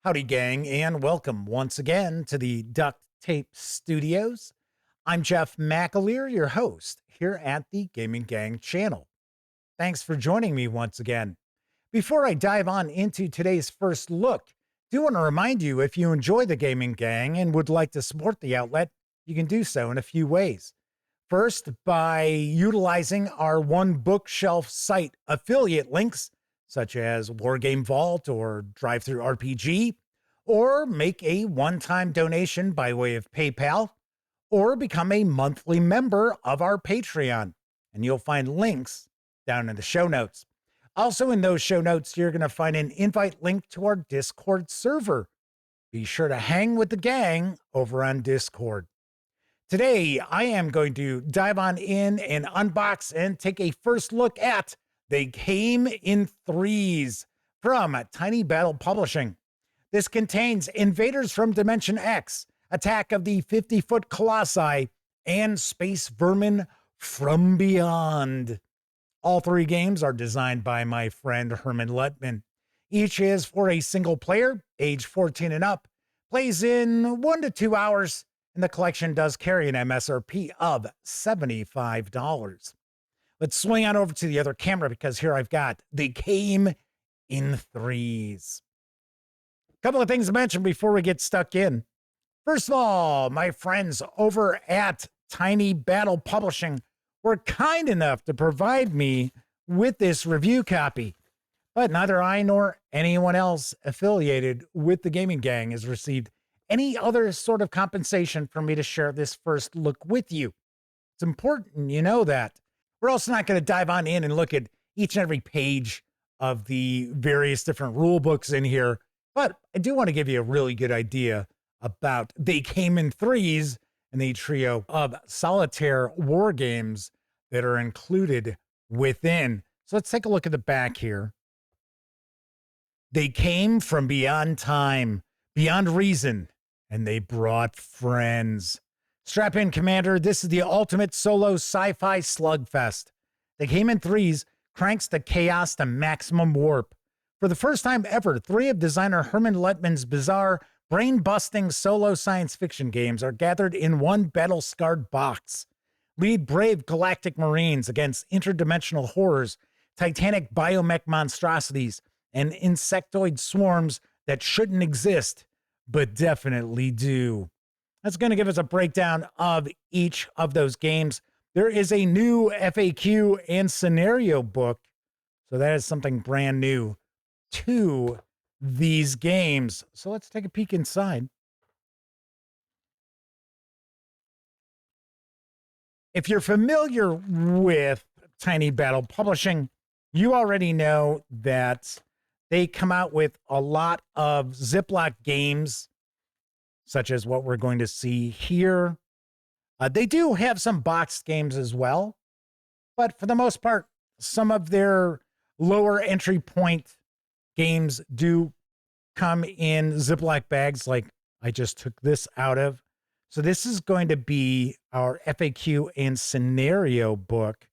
Howdy, gang, and welcome once again to the Duct Tape Studios. I'm Jeff McAleer, your host here at the Gaming Gang channel. Thanks for joining me once again. Before I dive on into today's first look, I do want to remind you, if you enjoy the Gaming Gang and would like to support the outlet, you can do so in a few ways. First, by utilizing our One Bookshelf site affiliate links, such as Wargame Vault or Drive-Thru RPG, or make a one-time donation by way of PayPal, or become a monthly member of our Patreon. And you'll find links down in the show notes. Also in those show notes, you're going to find an invite link to our Discord server. Be sure to hang with the gang over on Discord. Today, I am going to dive on in and unbox and take a first look at They Came in Threes from Tiny Battle Publishing. This contains Invaders from Dimension X, Attack of the 50-Foot Colossi, and Space Vermin from Beyond. All three games are designed by my friend Hermann Luttmann. Each is for a single player, age 14 and up, plays in 1 to 2 hours, and the collection does carry an MSRP of $75. Let's swing on over to the other camera because here I've got They Came in Threes. A couple of things to mention before we get stuck in. First of all, my friends over at Tiny Battle Publishing were kind enough to provide me with this review copy, but neither I nor anyone else affiliated with the Gaming Gang has received any other sort of compensation for me to share this first look with you. It's important you know that. We're also not going to dive on in and look at each and every page of the various different rule books in here, but I do want to give you a really good idea about They Came in Threes and the trio of solitaire war games that are included within. So let's take a look at the back here. They came from beyond time, beyond reason, and they brought friends. Strap in, Commander. This is the ultimate solo sci-fi slugfest. They Came in Threes cranks the chaos to maximum warp. For the first time ever, 3 of designer Hermann Luttmann's bizarre, brain-busting solo science fiction games are gathered in one battle-scarred box. Lead brave galactic marines against interdimensional horrors, titanic biomech monstrosities, and insectoid swarms that shouldn't exist, but definitely do. That's going to give us a breakdown of each of those games. There is a new FAQ and scenario book, so that is something brand new to these games. So let's take a peek inside. If you're familiar with Tiny Battle Publishing, you already know that they come out with a lot of Ziploc games, such as what we're going to see here. They do have some boxed games as well, but for the most part, some of their lower entry point games do come in Ziploc bags like I just took this out of. So this is going to be our FAQ and scenario book.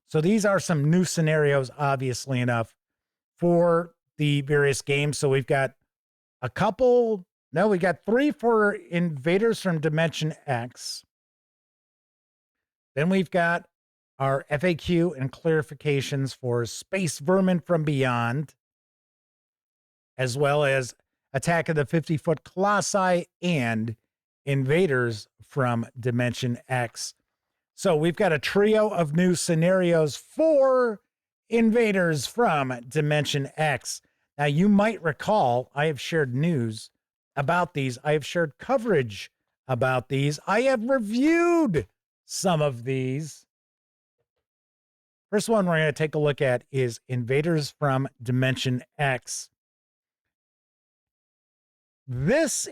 So these are some new scenarios, obviously enough, for the various games. So we've got a couple, no, we got 3 for Invaders from Dimension X. Then we've got our FAQ and clarifications for Space Vermin from Beyond, as well as Attack of the 50-Foot Colossi and Invaders from Dimension X. So we've got a trio of new scenarios for Invaders from Dimension X. Now, you might recall I have shared news about these. I have shared coverage about these. I have reviewed some of these. First one we're going to take a look at is Invaders from Dimension X. This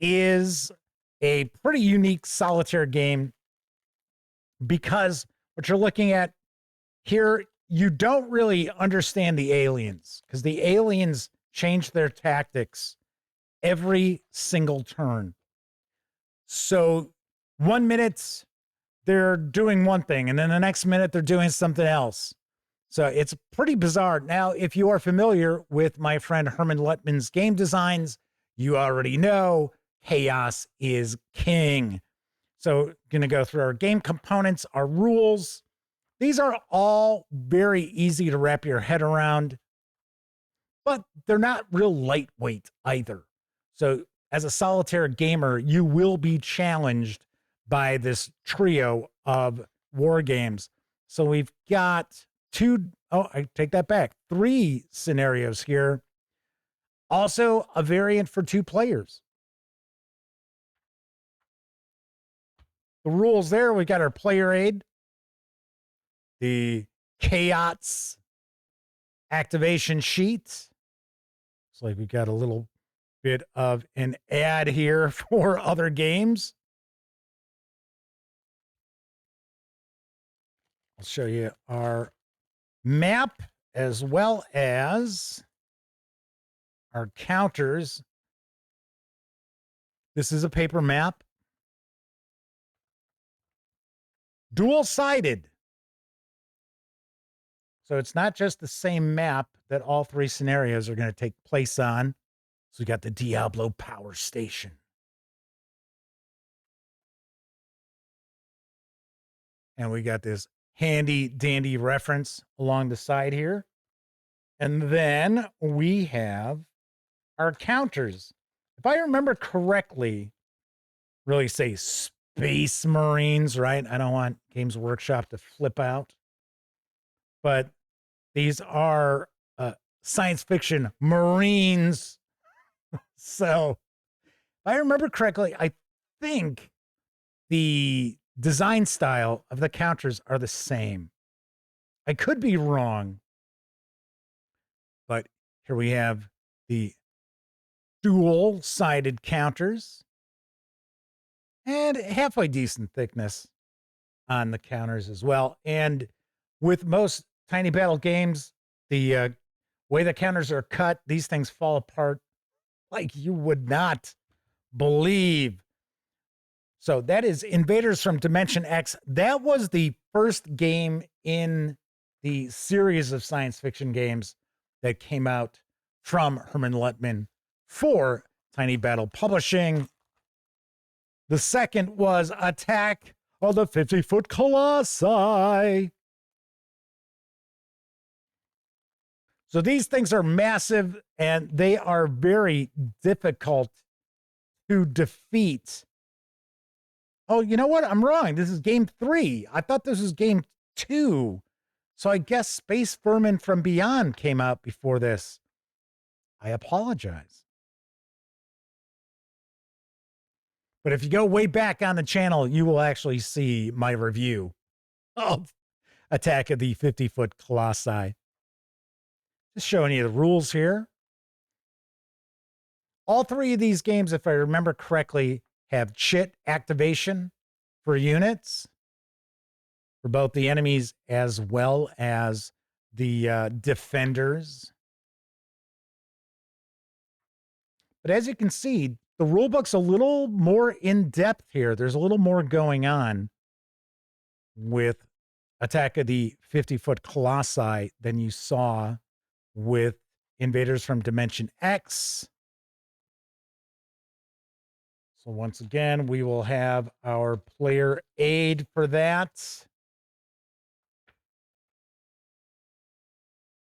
is a pretty unique solitaire game because what you're looking at here, you don't really understand the aliens because the aliens change their tactics every single turn. So 1 minute they're doing one thing and then the next minute they're doing something else. So it's pretty bizarre. Now, if you are familiar with my friend Hermann Luttmann's game designs, You already know chaos is king. So, going to go through our game components, our rules. These are all very easy to wrap your head around, but they're not real lightweight either. So, as a solitaire gamer, you will be challenged by this trio of war games. So, we've got I take that back, 3 scenarios here. Also, a variant for 2 players. The rules there, we got our player aid, the chaos activation sheet. It's like we got a little bit of an ad here for other games. I'll show you our map as well as our counters. This is a paper map. Dual-sided. So it's not just the same map that all 3 scenarios are going to take place on. So we got the Diablo Power Station. And we got this handy dandy reference along the side here. And then we have our counters. If I remember correctly, really say Space Marines, right? I don't want Games Workshop to flip out. But these are science fiction Marines. So if I remember correctly, I think the design style of the counters are the same. I could be wrong. But here we have the dual-sided counters. And halfway decent thickness on the counters as well. And with most Tiny Battle games, the way the counters are cut, these things fall apart like you would not believe. So that is Invaders from Dimension X. That was the first game in the series of science fiction games that came out from Hermann Luttmann for Tiny Battle Publishing. The second was Attack of the 50-Foot Colossi. So these things are massive and they are very difficult to defeat. Oh, you know what? I'm wrong. This is game 3. I thought this was game 2. So I guess Space Vermin from Beyond came out before this. I apologize. But if you go way back on the channel, you will actually see my review of Attack of the 50-Foot Colossi. Just showing you the rules here. All 3 of these games, if I remember correctly, have chit activation for units for both the enemies as well as the defenders. But as you can see, the rulebook's a little more in-depth here. There's a little more going on with Attack of the 50-Foot Colossi than you saw with Invaders from Dimension X. So once again, we will have our player aid for that.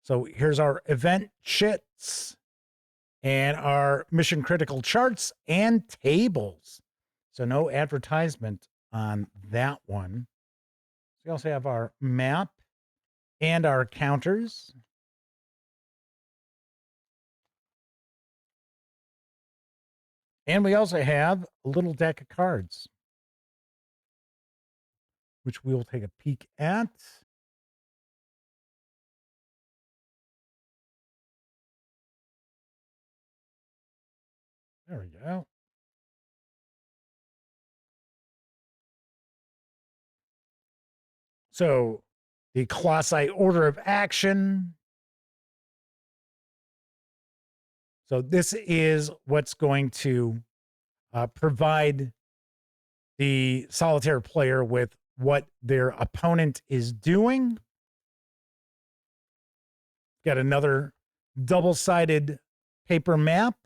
So here's our event chits and our mission critical charts and tables. So no advertisement on that one. So we also have our map and our counters. And we also have a little deck of cards, which we will take a peek at. There we go. So the Colossi order of action. So this is what's going to provide the solitaire player with what their opponent is doing. Got another double-sided paper map.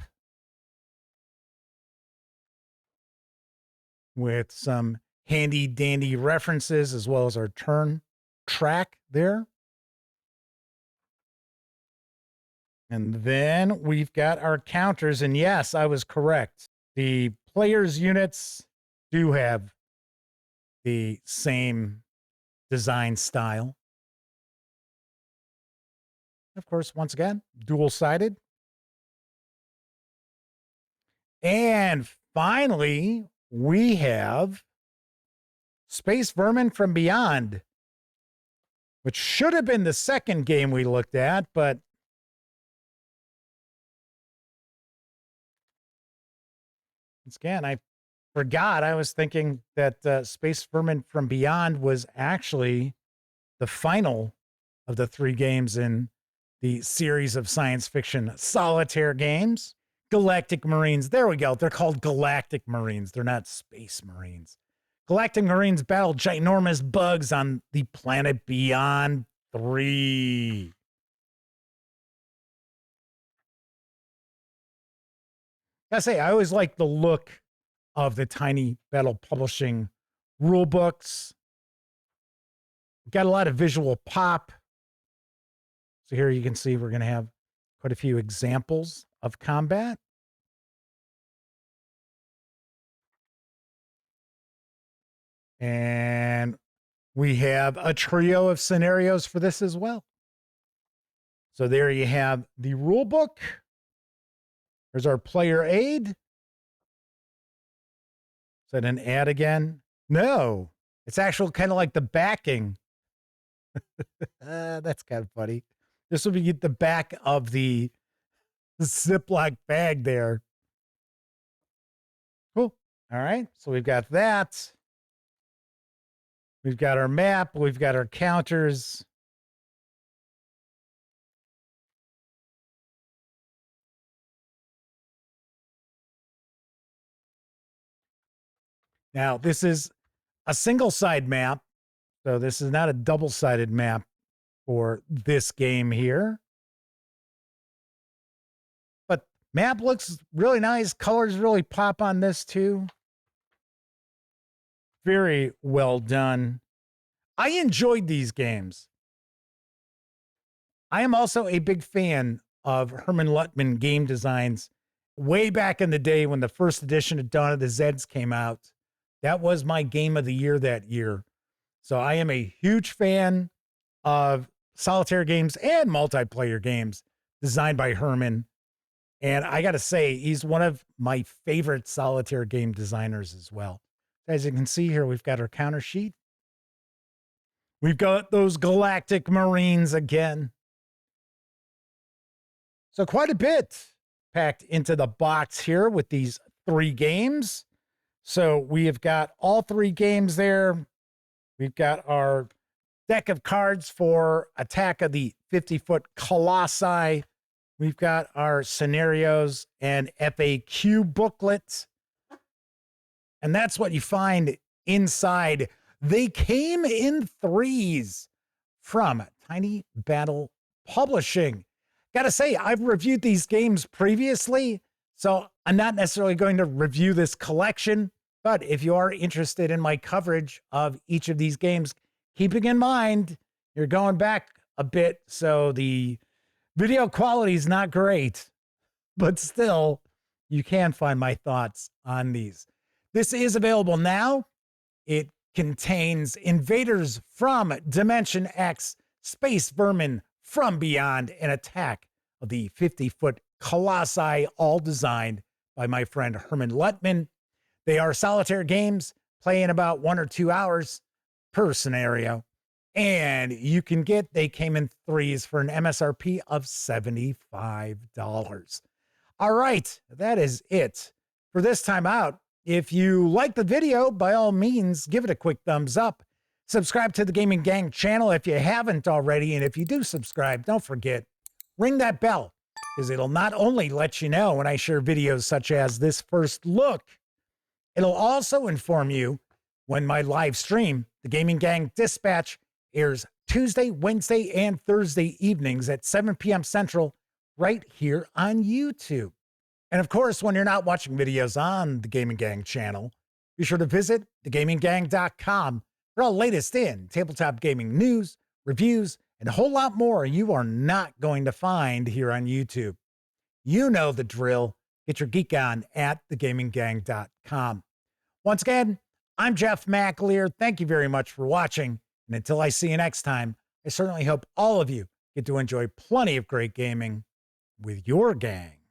with some handy dandy references as well as our turn track there. And then we've got our counters. And yes, I was correct. The players' units do have the same design style. Of course, once again, dual-sided. And finally, we have Space Vermin from Beyond, which should have been the second game we looked at, but once again, I forgot. I was thinking that Space Vermin from Beyond was actually the final of the 3 games in the series of science fiction solitaire games. Galactic Marines. There we go. They're called Galactic Marines. They're not Space Marines. Galactic Marines battle ginormous bugs on the planet Beyond 3. Gotta say, I always like the look of the Tiny Battle Publishing rule books. Got a lot of visual pop. So here you can see we're going to have quite a few examples of combat. And we have a trio of scenarios for this as well. So there you have the rule book. There's our player aid. Is that an ad again? No, it's actually kind of like the backing. That's kind of funny. This will be the back of the Ziploc bag there. Cool. All right. So we've got that. We've got our map. We've got our counters. Now, this is a single-side map. So this is not a double-sided map for this game here. But map looks really nice. Colors really pop on this too. Very well done. I enjoyed these games. I am also a big fan of Hermann Luttmann game designs. Way back in the day when the first edition of Dawn of the Zeds came out, that was my game of the year that year. So I am a huge fan of solitaire games and multiplayer games designed by Hermann. And I got to say, he's one of my favorite solitaire game designers as well. As you can see here, we've got our counter sheet. We've got those Galactic Marines again. So quite a bit packed into the box here with these 3 games. So we have got all 3 games there. We've got our deck of cards for Attack of the 50-Foot Colossi. We've got our scenarios and FAQ booklet. And that's what you find inside. They came in 3s from Tiny Battle Publishing. Gotta say, I've reviewed these games previously, so I'm not necessarily going to review this collection. But if you are interested in my coverage of each of these games, keeping in mind you're going back a bit, so the video quality is not great, but still, you can find my thoughts on these. This is available now. It contains Invaders from Dimension X, Space Vermin from Beyond, and Attack of the 50-Foot Colossi, all designed by my friend Hermann Luttmann. They are solitaire games, playing about 1 or 2 hours per scenario. And you can get, they came in 3s for an MSRP of $75. All right, that is it for this time out. If you like the video, by all means, give it a quick thumbs up. Subscribe to the Gaming Gang channel if you haven't already. And if you do subscribe, don't forget, ring that bell, because it'll not only let you know when I share videos such as this first look, it'll also inform you when my live stream, the Gaming Gang Dispatch, airs Tuesday, Wednesday, and Thursday evenings at 7 p.m. Central right here on YouTube. And of course, when you're not watching videos on the Gaming Gang channel, Be sure to visit thegaminggang.com for all latest in tabletop gaming news, reviews, and a whole lot more you are not going to find here on YouTube. You know the drill. Get your geek on at thegaminggang.com. Once again, I'm Jeff McAleer. Thank you very much for watching. And until I see you next time, I certainly hope all of you get to enjoy plenty of great gaming with your gang.